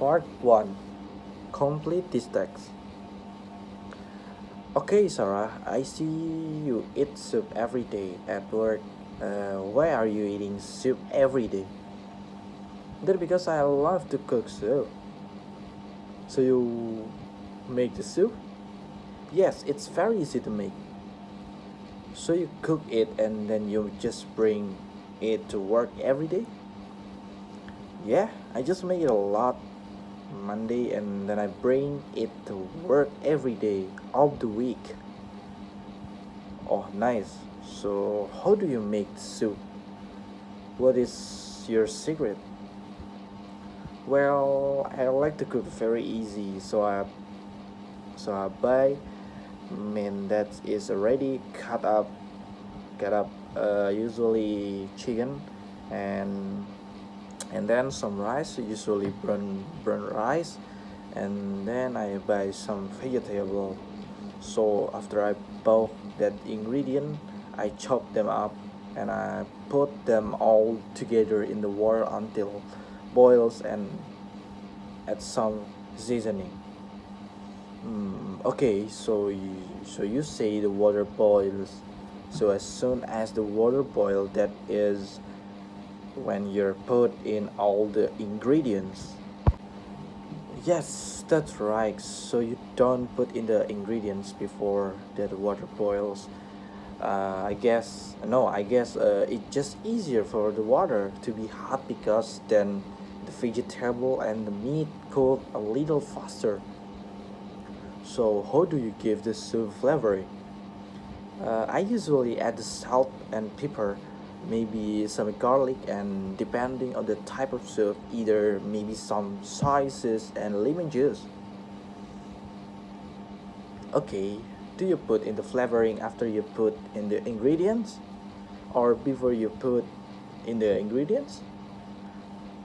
Part 1. Complete this text. Okay, Sarah, I see you eat soup every day at work. Why are you eating soup every day? That because I love to cook soup. So you make the soup? Yes, it's very easy to make. So you cook it and then you just bring it to work every day? Yeah, I just make it a lot Monday and then I bring it to work every day of the week. Oh, nice. So, how do you make the soup? What is your secret? Well, I like to cook very easy, so I buy meat that is already cut up, usually chicken, and and then some rice, usually brown rice, and then I buy some vegetable. So after I bought that ingredient, I chop them up and I put them all together in the water until boils and add some seasoning. Okay, so you say the water boils. So as soon as the water boils, that is when you're put in all the ingredients. Yes, that's right. So you don't put in the ingredients before that water boils. I guess no. I guess it's just easier for the water to be hot because then the vegetable and the meat cook a little faster. So how do you give the soup flavoring? I usually add the salt and pepper, maybe some garlic, and depending on the type of soup, either maybe some sauces and lemon juice. Okay, do you put in the flavoring after you put in the ingredients or before you put in the ingredients?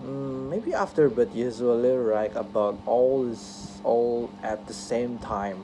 Maybe after, but usually like about all at the same time.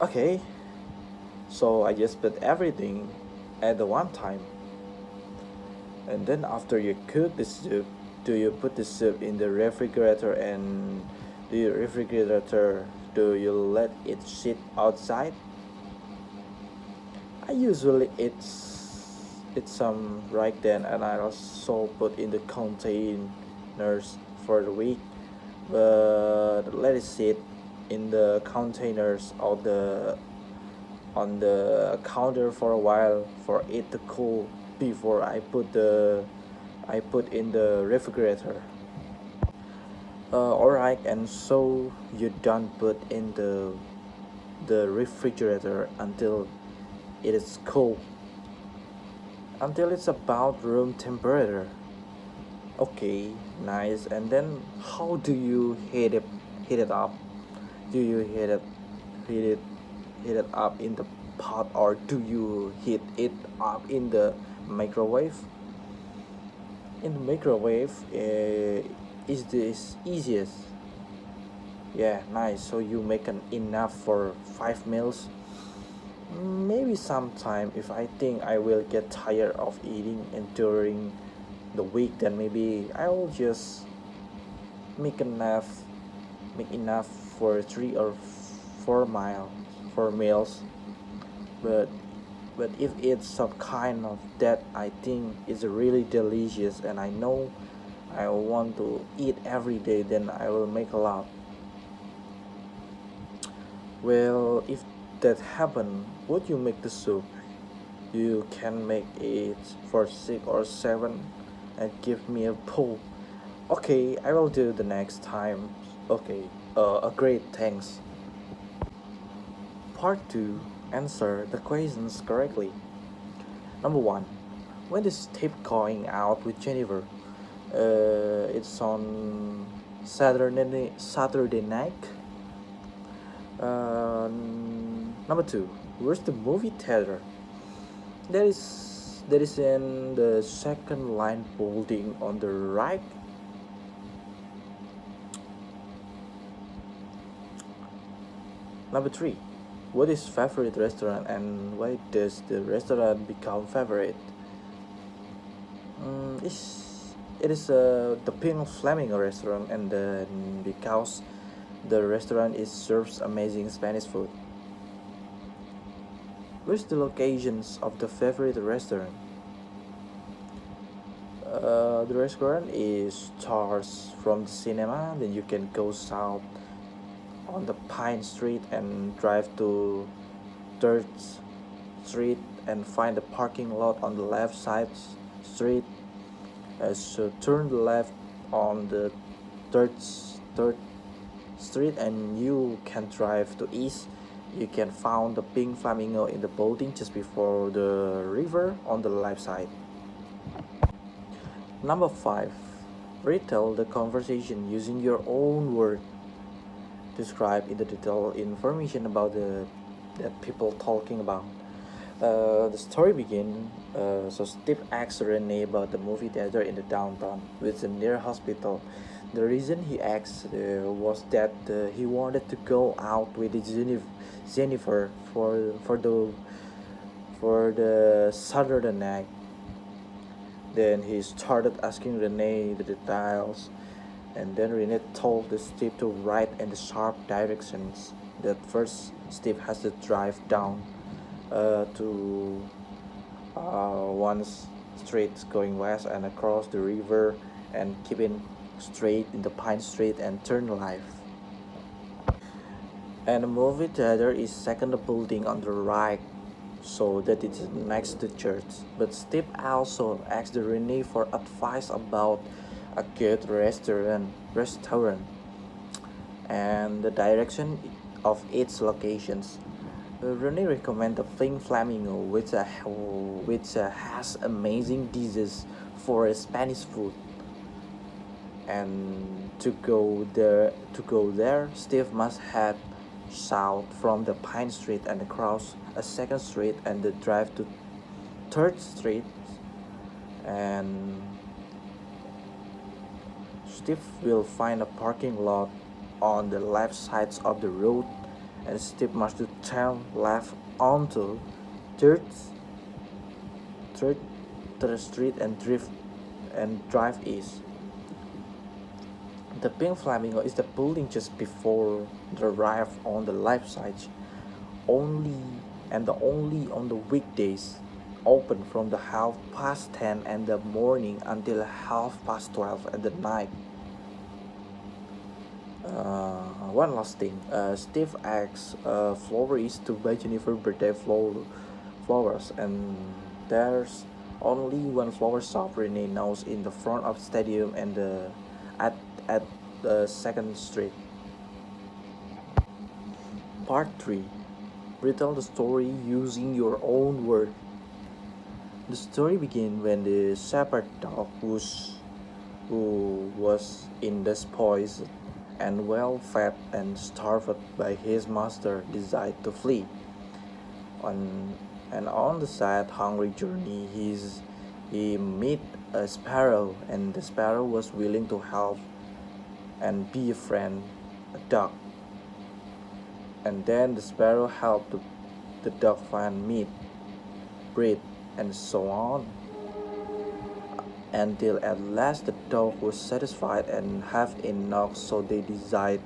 Okay, so I just put everything at the one time. And then after you cook the soup, do you put the soup in the refrigerator and do you let it sit outside? I usually eat some right then and I also put in the containers for the week, but let it sit in the containers of the on the counter for a while for it to cool before I put in the refrigerator. Alright, and so you don't put in the refrigerator until it is cold, until it's about room temperature. Okay, nice. And then how do you heat it up? Do you heat it heat it up in the pot or do you heat it up in the microwave? In the microwave is this easiest. Yeah, nice. So you make an enough for 5 meals. Maybe sometime if I think I will get tired of eating and during the week, then maybe I'll just make enough make enough for 3 or 4 meals. But if it's some kind of that I think is really delicious and I know I want to eat every day, then I will make a lot. Well, if that happen, would you make the soup? You can make it for 6 or 7 and give me a pull. Okay, I will do the next time. Okay, a great thanks. Part 2. Answer the questions correctly. Number 1. When is Tip going out with Jennifer? It's on Saturday night. Number 2. Where's the movie theater? That is in the second line building on the right. Number 3. What is favorite restaurant and why does the restaurant become favorite? It is the Pink Flamingo restaurant, and because the restaurant is serves amazing Spanish food. Where's the locations of the favorite restaurant? The restaurant is starts from the cinema. Then you can go south on the Pine Street and drive to Third Street and find the parking lot on the left side street. So turn left on the third third street and you can drive to east. You can find the pink flamingo in the building just before the river on the left side. Number 5. Retell the conversation using your own word. Describe in the detail information about the that people talking about. The story begins. So Steve asks Renee about the movie theater in the downtown with the near hospital. The reason he asked was that he wanted to go out with Jennifer for the Saturday night. Then he started asking Renee the details, and then Renee told the Steve to write in the sharp directions. That first Steve has to drive down to one street going west and across the river and keeping straight in the Pine Street and turn left. And the movie theater is second building on the right, so that it's next to church. But Steve also asked Renee for advice about a good restaurant and the direction of its locations. Renee recommend the Pink Flamingo, which has amazing dishes for Spanish food. And to go there, Steve must head south from the Pine Street and across a second street and the drive to Third Street. And Steve will find a parking lot on the left sides of the road, and Steve must to turn left onto Third Third, Third Street and drive east. The Pink Flamingo is the building just before the arrive on the left side, only and the only on the weekdays, open from the half past 10 in the morning until half past 12 at the night. One last thing, Steve asks florist to buy Jennifer birthday flowers, and there's only one flower shop Renee knows in the front of the stadium and at at the second street. Part 3. Retell the story using your own word. The story begins when the shepherd dog who was in despoiled and well fed and starved by his master decided to flee. On on the sad hungry journey he met a sparrow, and the sparrow was willing to help and be a friend, a dog. And then the sparrow helped the dog find meat, bread, and so on, until at last the dog was satisfied and have enough, so they decided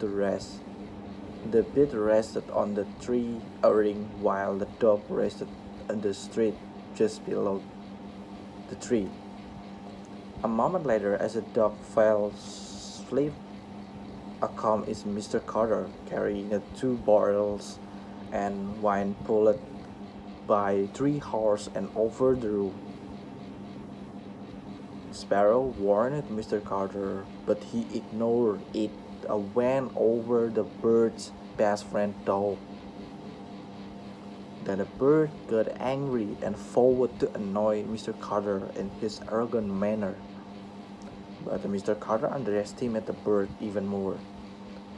to rest. The bird rested on the tree ring while the dog rested on the street just below the tree. A moment later, as the dog fell asleep, come is Mr. Carter carrying the two barrels and wine pulled by three horses and over the roof. Sparrow warned Mr. Carter, but he ignored it. Went over the bird's best friend dog. Then the bird got angry and forward to annoy Mr. Carter in his arrogant manner. But Mr. Carter underestimated the bird even more,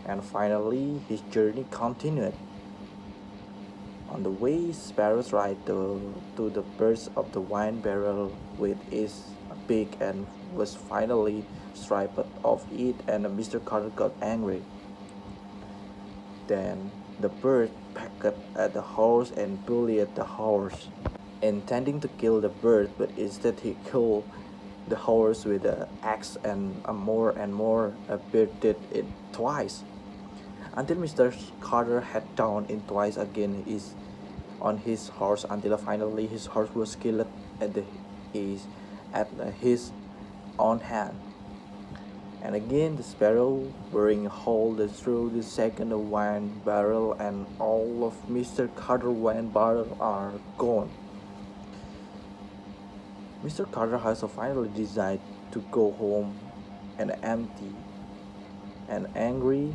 and finally his journey continued. On the way, Sparrow tried to the burst of the wine barrel with his beak and was finally stripped of it, and Mr. Carter got angry. Then the bird pecked at the horse and bullied the horse, intending to kill the bird, but instead he killed the horse with the axe and more beat it twice until Mr. Carter had down in twice again is on his horse until finally his horse was killed at his, his own hand. And again the sparrow bearing a hole through the second wine barrel and all of Mr. Carter's wine barrel are gone. Mr. Carter has finally decided to go home and empty and angry.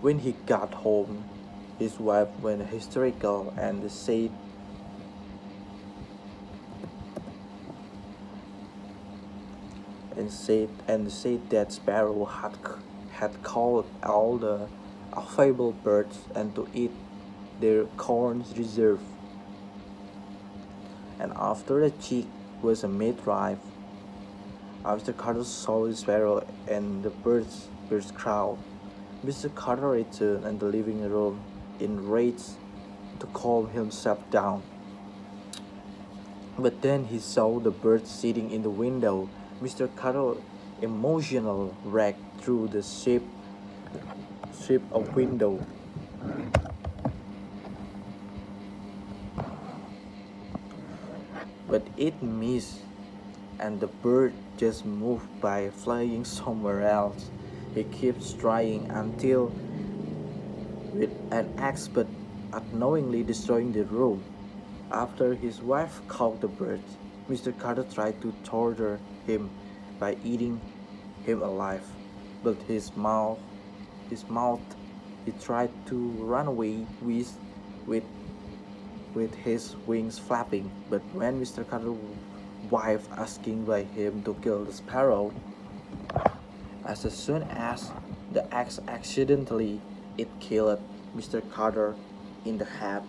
When he got home, his wife went hysterical and said that Sparrow had called all the affable birds and to eat their corn reserve. And after the chick was a midwife, Mr. Carter saw the sparrow and the birds crowd. Mr. Carter returned in the living room enraged to calm himself down. But then he saw the birds sitting in the window. Mr. Carter, emotional, wrecked through the shape of window. But it missed, and the bird just moved by flying somewhere else. He keeps trying until, with an axe, but unknowingly destroying the room. After his wife caught the bird, Mr. Carter tried to torture him by eating him alive, but his mouth, he tried to run away with with his wings flapping. But when Mr. Carter's wife asking by him to kill the sparrow, as soon as the axe accidentally it killed Mr. Carter in the head.